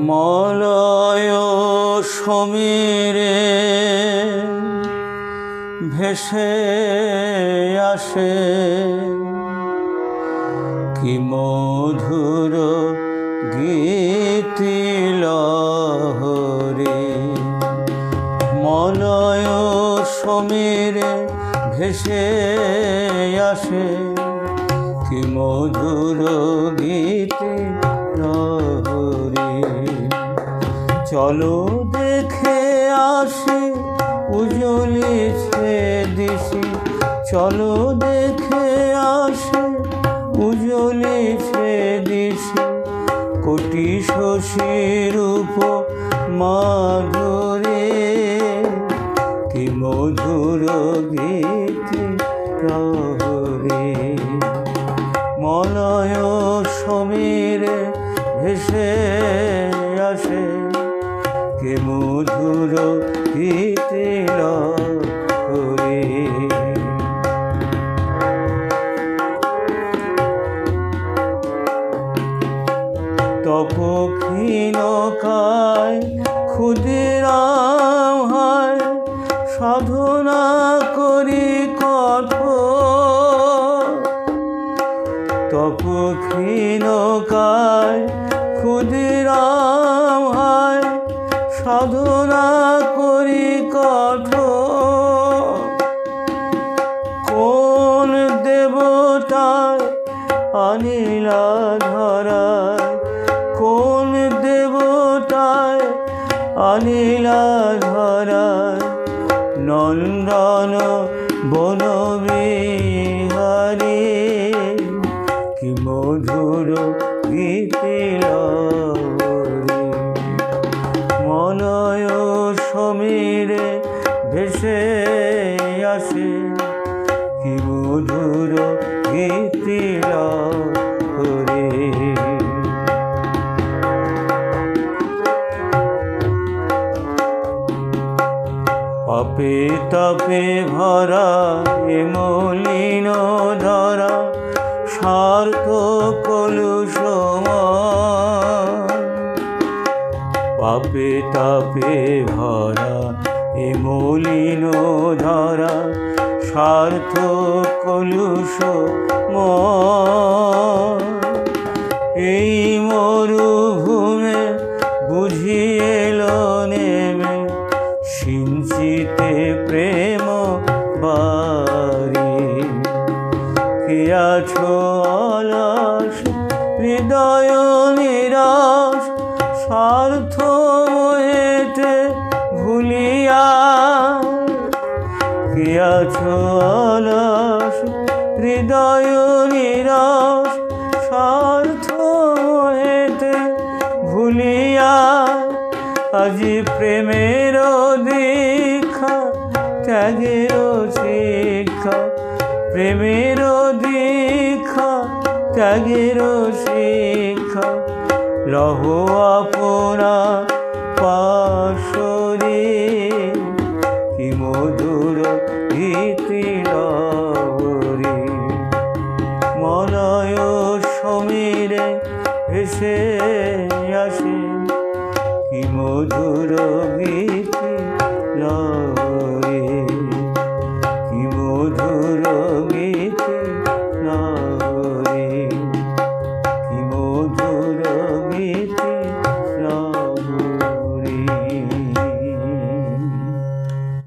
মলয় সমীরে ভেসে আসে কি মধুর গীতি লহরী। মলয় সমীরে ভেসে আসে কি মধুর গীতি লহরী। চলো দেখে আসি উজলিছে দিশি, চলো দেখে আসি উজলিছে দিশি। কোটি শশীর উপমাধুরী কি মধুর গীতি লহরী। মলয় সমীরে ভেসে আসে কি মধুর গীতি লহরী। তপক্ষীণকায় ক্ষুদিরাম হয় সাধনা করি কঠোর। তপক্ষীণকায় ক্ষুদিরাম হয় সাধনা করি কঠোর। কোন দেবতায় আনিলা ধরায়, কোন দেবতায় আনিলা ধরায়। নন্দন বনবিহারী কি মধুর গীতি লহরী। মলয় সমীরে ভেসে আসে কি মধুর গীতি লহরী। পাপে তাপে ভরা এ মলিন ধরা স্বার্থ কলুষময়। পাপে তাপে ভরা এ মলিন ধরা স্বার্থ কলুষময়। এই মরুভূমে বুঝিয়েল নেমে সিঞ্চিতে প্রেম বারি। কে আছো অলস হৃদয় নিরাশ স্বার্থ মোহেতে ভুলিয়া। কে আছো অলস হৃদয় নিরাশ স্বার্থ মোহেতে ভুলিয়া। আজি প্রেমের দীক্ষা ত্যাগের শিক্ষা, প্রেমের দীক্ষা ত্যাগের শিক্ষা। লহ আপনা পাশরী কি মধুর গীতি লহরী। মলয় সমীরে ভেসে আসে কি মধুর গীতি লহরী। কি মধুর গীতি লহরী। কি মধুর গীতি লহরী।